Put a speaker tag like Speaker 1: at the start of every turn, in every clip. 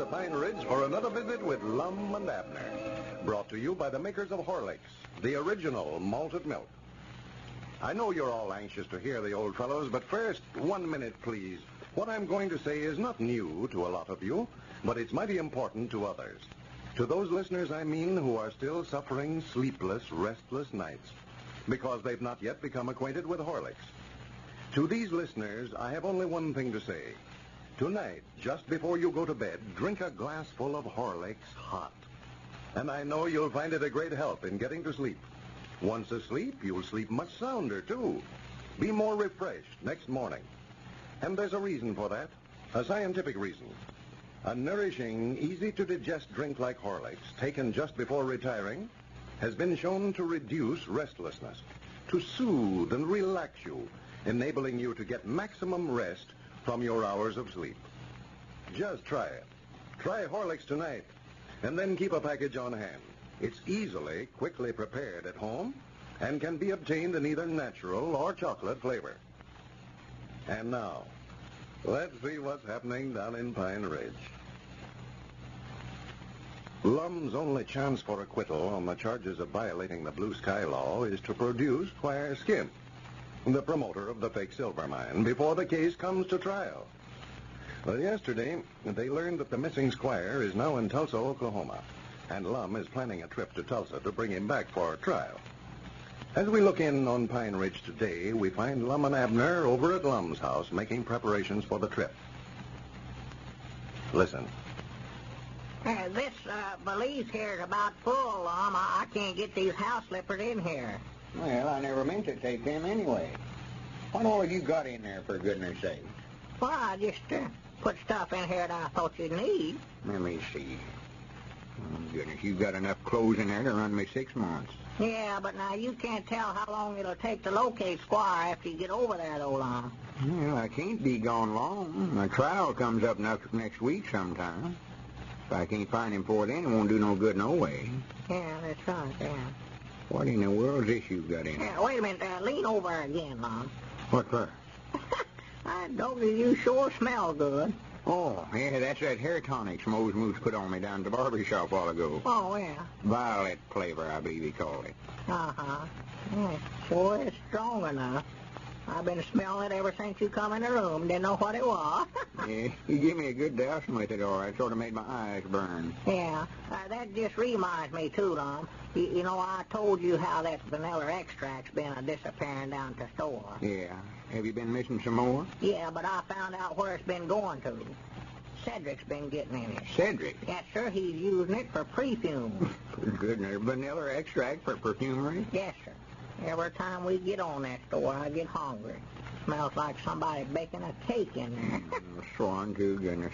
Speaker 1: Pine Ridge for another visit with Lum and Abner. Brought to you by the makers of Horlicks, the original malted milk. I know you're all anxious to hear the old fellows, but first, 1 minute, please. What I'm going to say is not new to a lot of you, but it's mighty important to others. To those listeners, I mean, who are still suffering sleepless, restless nights because they've not yet become acquainted with Horlicks. To these listeners, I have only one thing to say. Tonight, just before you go to bed, drink a glass full of Horlicks hot. And I know you'll find it a great help in getting to sleep. Once asleep, you'll sleep much sounder, too. Be more refreshed next morning. And there's a reason for that, a scientific reason. A nourishing, easy-to-digest drink like Horlicks, taken just before retiring, has been shown to reduce restlessness, to soothe and relax you, enabling you to get maximum rest from your hours of sleep. Just try it. Try Horlicks tonight, and then keep a package on hand. It's easily, quickly prepared at home and can be obtained in either natural or chocolate flavor. And now, let's see what's happening down in Pine Ridge. Lum's only chance for acquittal on the charges of violating the blue sky law is to produce Squire Skimp, the promoter of the fake silver mine, before the case comes to trial. Well, yesterday, they learned that the missing Squire is now in Tulsa, Oklahoma, and Lum is planning a trip to Tulsa to bring him back for trial. As we look in on Pine Ridge today, we find Lum and Abner over at Lum's house making preparations for the trip. Listen.
Speaker 2: This valise here is about full, Lum. I can't get these house slippers in here.
Speaker 3: Well, I never meant to take them anyway. What all have you got in there, for goodness sake?
Speaker 2: Well, I just put stuff in here that I thought you'd need.
Speaker 3: Let me see. Oh, goodness, you've got enough clothes in there to run me 6 months.
Speaker 2: Yeah, but now you can't tell how long it'll take to locate Squire after you get over there, though, Lum.
Speaker 3: Well, I can't be gone long. My trial comes up next week sometime. If I can't find him before then, it won't do no good no way.
Speaker 2: Yeah, that's right, yeah.
Speaker 3: What in the world's this you've got in there?
Speaker 2: Yeah, wait a minute. Lean over again, Lum.
Speaker 3: What for?
Speaker 2: I don't think you sure smell good.
Speaker 3: Oh, yeah, that's that hair tonic Mose Moose put on me down at the barber shop a while ago.
Speaker 2: Oh, yeah.
Speaker 3: Violet flavor, I believe he called it.
Speaker 2: Uh-huh. Yeah, sure is strong enough. I've been smelling it ever since you come in the room. Didn't know what it was.
Speaker 3: Yeah, you give me a good dousing with it, all right. Sort of made my eyes burn.
Speaker 2: Yeah, that just reminds me, too, Lum. You know, I told you how that vanilla extract's been disappearing down at the store.
Speaker 3: Yeah. Have you been missing some more?
Speaker 2: Yeah, but I found out where it's been going to. Cedric's been getting in it.
Speaker 3: Cedric?
Speaker 2: Yes, sir. He's using it for perfume.
Speaker 3: For goodness, vanilla extract for perfumery?
Speaker 2: Yes, sir. Every time we get on that store, I get hungry. Smells like somebody baking a cake in there.
Speaker 3: Swan to goodness.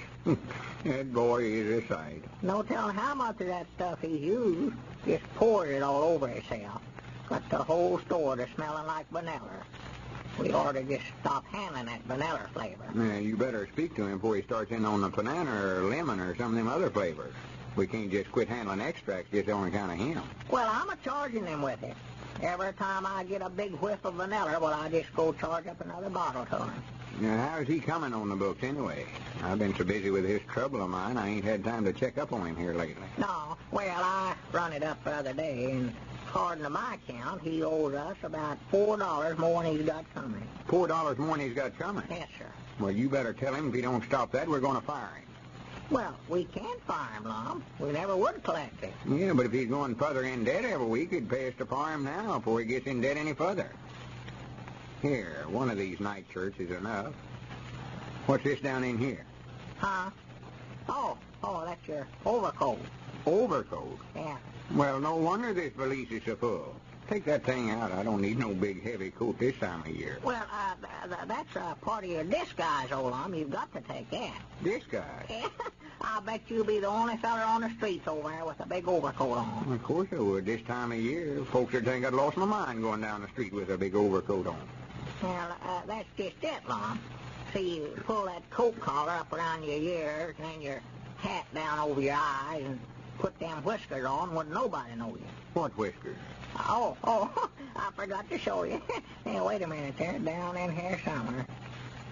Speaker 3: That boy is a sight.
Speaker 2: No telling how much of that stuff he's used. Just poured it all over himself. Got the whole store to smelling like vanilla. We ought to just stop handling that vanilla flavor.
Speaker 3: Yeah, you better speak to him before he starts in on the banana or lemon or some of them other flavors. We can't just quit handling extracts just on account of him.
Speaker 2: Well, I'm a-charging him with it. Every time I get a big whiff of vanilla, well, I just go charge up another bottle to him.
Speaker 3: Now, how's he coming on the books anyway? I've been so busy with this trouble of mine, I ain't had time to check up on him here lately.
Speaker 2: No, well, I run it up the other day, and according to my count, he owes us about $4 more than he's got coming.
Speaker 3: $4 more than he's got coming?
Speaker 2: Yes, sir.
Speaker 3: Well, you better tell him if he don't stop that, we're going to fire him.
Speaker 2: Well, we can't fire him, Lum. We never would collect it.
Speaker 3: Yeah, but if he's going further in debt every week, it'd pay us to fire him now before he gets in debt any further. Here, one of these nightshirts is enough. What's this down in here?
Speaker 2: Huh? Oh, that's your overcoat.
Speaker 3: Overcoat?
Speaker 2: Yeah.
Speaker 3: Well, no wonder this valise is so full. Take that thing out. I don't need no big, heavy coat this time of year.
Speaker 2: Well, that's part of your disguise, old Lum. You've got to take that.
Speaker 3: Disguise?
Speaker 2: Yeah. I'll bet you'll be the only feller on the streets over there with a big overcoat on.
Speaker 3: Of course I would. This time of year, folks would think I'd lost my mind going down the street with a big overcoat on.
Speaker 2: Well, that's just it, Lum. See, you pull that coat collar up around your ears and then your hat down over your eyes and put them whiskers on, wouldn't nobody know you.
Speaker 3: What whiskers?
Speaker 2: Oh, I forgot to show you. Hey, wait a minute there, down in here somewhere.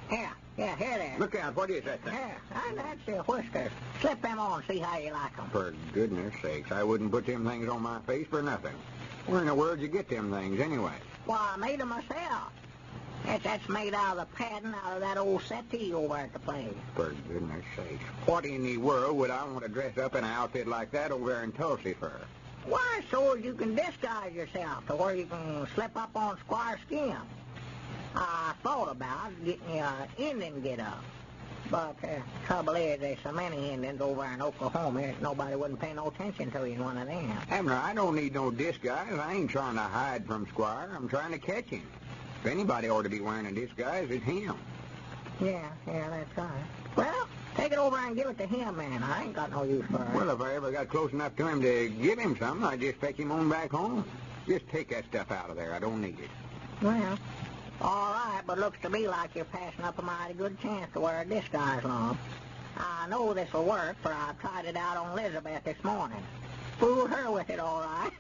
Speaker 2: Here, Yeah, here they are.
Speaker 3: Look out, what is that thing?
Speaker 2: Here, that's the whiskers. Slip them on, see how you like them.
Speaker 3: For goodness sakes, I wouldn't put them things on my face for nothing. Where in the world did you get them things, anyway?
Speaker 2: Well, I made them myself. That's made out of the padding out of that old settee over at the place.
Speaker 3: For goodness sakes. What in the world would I want to dress up in an outfit like that over there in Tulsa for?
Speaker 2: Why, so as you can disguise yourself to where you can slip up on Squire Skimp. I thought about getting you an Indian get-up. But trouble is, there's so many Indians over in Oklahoma that nobody wouldn't pay no attention to you in one of them.
Speaker 3: Abner, I don't need no disguise. I ain't trying to hide from Squire. I'm trying to catch him. If anybody ought to be wearing a disguise, it's him.
Speaker 2: Yeah, that's right. Well, take it over and give it to him, man. I ain't got no use for it.
Speaker 3: Well, if I ever got close enough to him to give him something, I'd just fetch him on back home. Just take that stuff out of there. I don't need it.
Speaker 2: Well, all right, but looks to me like you're passing up a mighty good chance to wear a disguise, Lum. I know this will work, for I tried it out on Elizabeth this morning. Fooled her with it, all right.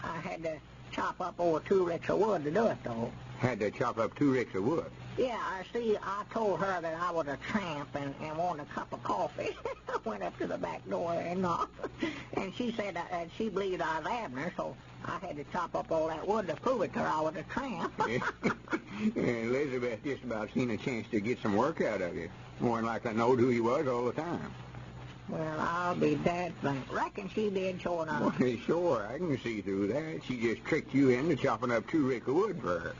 Speaker 2: I had to chop up over 2 ricks of wood to do it, though.
Speaker 3: Had to chop up 2 ricks of wood?
Speaker 2: Yeah, I told her that I was a tramp and wanted a cup of coffee. I went up to the back door and knocked. And she said that she believed I was Abner, so I had to chop up all that wood to prove it to her I was a tramp.
Speaker 3: Elizabeth just about seen a chance to get some work out of you. More than likely knowed who you was all the time.
Speaker 2: Well, I'll be dead thankful. Reckon she did, sure enough.
Speaker 3: Well, sure, I can see through that. She just tricked you into chopping up 2 ricks of wood for her.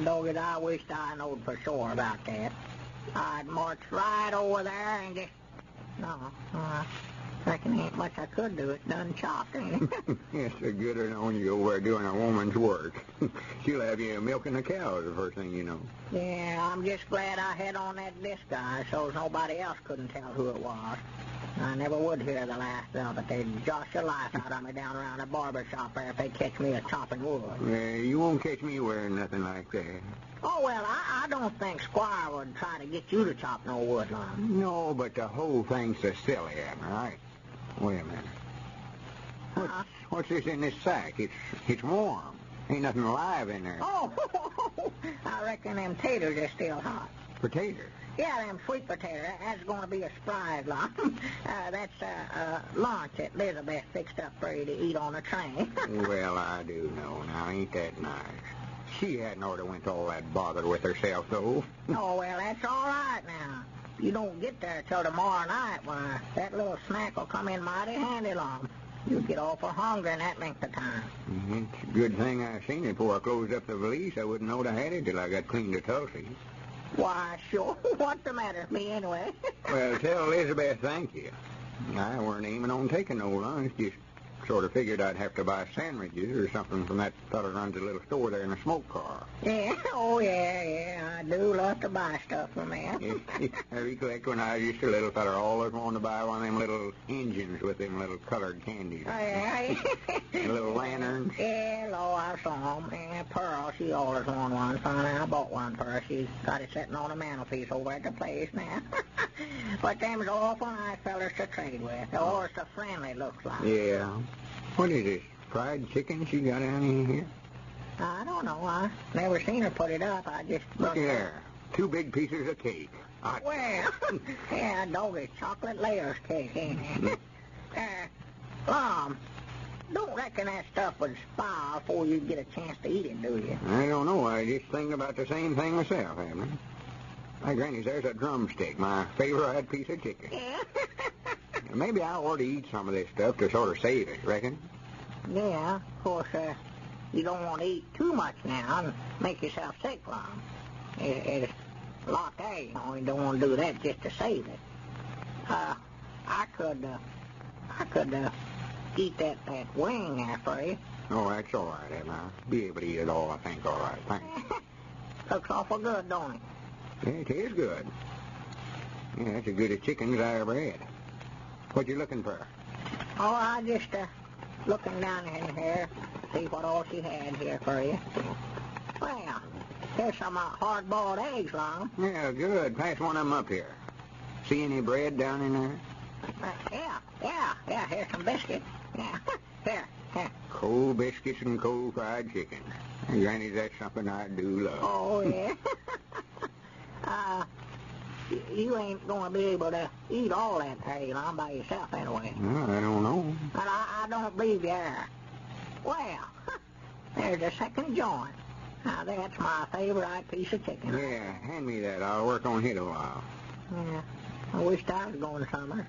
Speaker 2: Dog it, I wished I knowed for sure about that. I'd march right over there and just... No, I reckon ain't much I could do. It's done chopped, ain't it?
Speaker 3: Yes, the gooder knowing you over there doing a woman's work. She'll have you milking the cows the first thing you know.
Speaker 2: Yeah, I'm just glad I had on that disguise so nobody else couldn't tell who it was. I never would hear the last of it. They'd josh the life out of me down around the barber shop there if they catch me a-chopping wood.
Speaker 3: You won't catch me wearing nothing like that.
Speaker 2: Oh, well, I don't think Squire would try to get you to chop no wood, Lum.
Speaker 3: No, but the whole thing's so silly, Abner. Right? Wait a minute. What's this in this sack? It's warm. Ain't nothing alive in there.
Speaker 2: Oh, I reckon them taters are still hot.
Speaker 3: Potatoes?
Speaker 2: Yeah, them sweet potatoes. That's going to be a surprise, Lum. That's lunch that Elizabeth fixed up for you to eat on a train.
Speaker 3: Well, I do know. Now, ain't that nice? She hadn't ought to went to all that bother with herself, though.
Speaker 2: Oh, well, that's all right now. If you don't get there till tomorrow night, why, that little snack will come in mighty handy, Lum. You'll get awful hungry in that length of time.
Speaker 3: It's a good thing I seen it before I closed up the valise. I wouldn't know I had it till I got clean to Tulsa.
Speaker 2: Why, sure. What's the matter with me, anyway?
Speaker 3: Well, tell Elizabeth thank you. I weren't aiming on taking no lunch. Just sort of figured I'd have to buy sandwiches or something from that fellow who runs a little store there in the smoke car.
Speaker 2: Yeah, oh, yeah. I do love to buy stuff from them.
Speaker 3: I recollect when I was just a little fella, always wanted to buy one of them little engines with them little colored candies.
Speaker 2: Oh, yeah.
Speaker 3: And little lanterns.
Speaker 2: Yeah, Lord, I saw them. And Pearl, she always wanted one. Finally, I bought one for her. She's got it sitting on the mantelpiece over at the place now. But them's awful nice fellas to trade with. They're always so friendly, looks like.
Speaker 3: Yeah. What is this, fried chicken she got down in here?
Speaker 2: I don't know. I never seen her put it up. I just...
Speaker 3: Look there. 2 big pieces of cake.
Speaker 2: Well, yeah, dog, it's chocolate layers cake, ain't it? Lum, don't reckon that stuff would spoil before you get a chance to eat it, do you?
Speaker 3: I don't know. I just think about the same thing myself, Abner. My granny's there's a drumstick, my favorite piece of chicken.
Speaker 2: Yeah.
Speaker 3: Maybe I ought to eat some of this stuff to sort of save it, reckon?
Speaker 2: Yeah, of course, you don't want to eat too much now and make yourself sick, Lum. It's a lot there, you know. You don't want to do that just to save it. I could eat that wing there for you.
Speaker 3: Oh, that's all right, Abner. I'll be able to eat it all, I think, all right. Thanks.
Speaker 2: Looks awful good, don't it?
Speaker 3: Yeah, it is good. Yeah, that's as good as chicken as I ever had. What you looking for?
Speaker 2: Oh, I just looking down in here, see what all she had here for you. Well, here's some hard-boiled eggs, Lum.
Speaker 3: Yeah, good. Pass one of them up here. See any bread down in there?
Speaker 2: Yeah, here's some biscuits. Yeah, here.
Speaker 3: Cold biscuits and cold fried chicken. Granny, that's something I do love.
Speaker 2: Oh, yeah. You ain't going to be able to eat all that hay, Lum, by yourself anyway.
Speaker 3: Well, I don't know.
Speaker 2: But I don't believe you are. Well, there's a second joint. Now, that's my favorite piece of chicken.
Speaker 3: Yeah, hand me that. I'll work on it a while.
Speaker 2: Yeah, I wished I was going somewhere.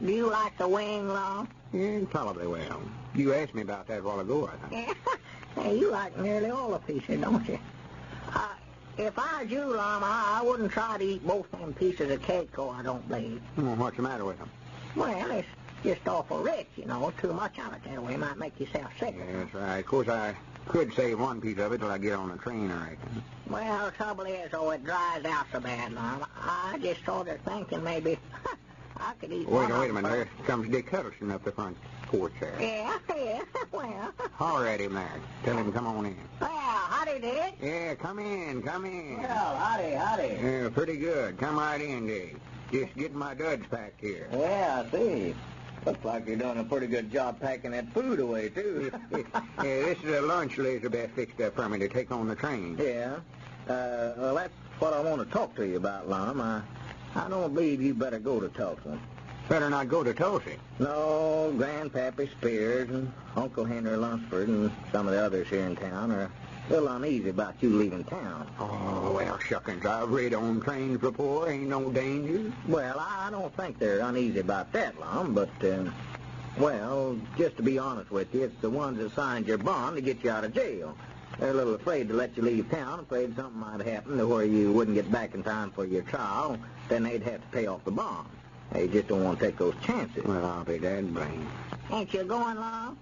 Speaker 2: Do you like the wing, Lum?
Speaker 3: Yeah, probably will. You asked me about that a while ago, I think.
Speaker 2: Yeah. Hey, you like nearly all the pieces, don't you? If I was you, Lum, I wouldn't try to eat both them pieces of cake, I don't believe.
Speaker 3: Well, what's the matter with them?
Speaker 2: Well, it's just awful rich, you know. Too much of it that way might make yourself sick.
Speaker 3: Yeah, that's right. Of course, I could save one piece of it till I get on the train, I reckon.
Speaker 2: Well, the trouble is, it dries out so bad, Lum. I just started thinking maybe I could eat one
Speaker 3: Wait a
Speaker 2: of
Speaker 3: minute.
Speaker 2: them
Speaker 3: There comes Dick Huddleston up the front porch there.
Speaker 2: Yeah, well.
Speaker 3: Holler at him there. Tell him come on in.
Speaker 2: Well, howdy, Dick.
Speaker 3: Yeah, come in.
Speaker 2: Well, howdy.
Speaker 3: Yeah, pretty good. Come right in, Dick. Just getting my duds packed here.
Speaker 4: Yeah, I see. Looks like you're doing a pretty good job packing that food away, too.
Speaker 3: Yeah, this is a lunch Elizabeth fixed up for me to take on the train.
Speaker 4: Yeah. Well, that's what I want to talk to you about, Lum. I don't believe you better go to Tulsa.
Speaker 3: Better not go to Tulsa.
Speaker 4: No, Grandpappy Spears and Uncle Henry Lunsford and some of the others here in town are a little uneasy about you leaving town.
Speaker 3: Oh, well, shuckins, I've rid on trains before. Ain't no danger.
Speaker 4: Well, I don't think they're uneasy about that, Lum, but, well, just to be honest with you, it's the ones that signed your bond to get you out of jail. They're a little afraid to let you leave town, afraid something might happen to where you wouldn't get back in time for your trial. Then they'd have to pay off the bond. They just don't want to take those chances.
Speaker 3: Well, I'll be dead blamed.
Speaker 2: Ain't you going, Lum?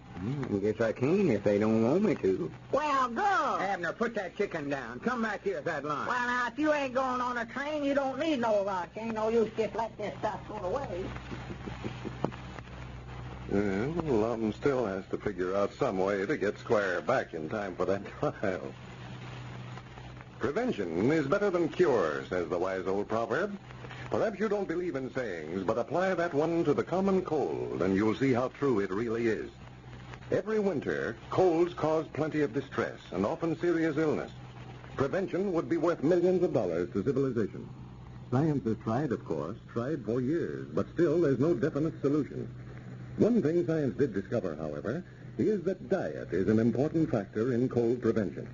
Speaker 3: I guess I can if they don't want me to.
Speaker 2: Well, go.
Speaker 3: Abner, put that chicken down. Come back here with that lunch.
Speaker 2: Well, now, if you ain't going on a train, you don't need no lunch. Ain't no use just let this stuff go to waste.
Speaker 1: Well, Lum still has to figure out some way to get Squire back in time for that trial. Prevention is better than cure, says the wise old proverb. Perhaps you don't believe in sayings, but apply that one to the common cold, and you'll see how true it really is. Every winter, colds cause plenty of distress and often serious illness. Prevention would be worth millions of dollars to civilization. Science has tried, of course, tried for years, but still there's no definite solution. One thing science did discover, however, is that diet is an important factor in cold prevention.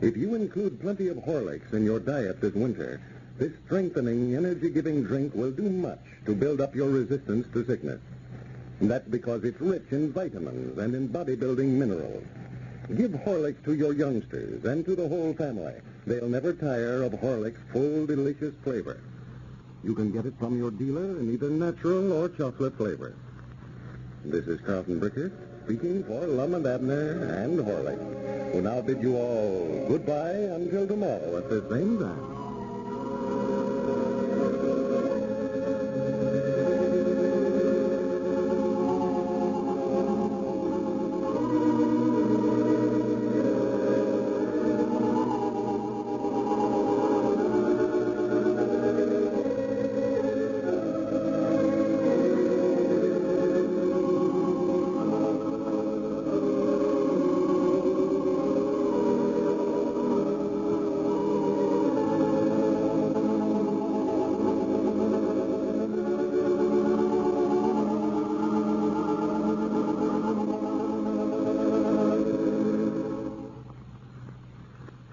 Speaker 1: If you include plenty of Horlicks in your diet this winter, this strengthening, energy-giving drink will do much to build up your resistance to sickness. And that's because it's rich in vitamins and in body-building minerals. Give Horlicks to your youngsters and to the whole family. They'll never tire of Horlicks' full, delicious flavor. You can get it from your dealer in either natural or chocolate flavor. This is Carlton Bricker, speaking for Lum and Abner and Horlicks, who now bid you all goodbye until tomorrow at the same time.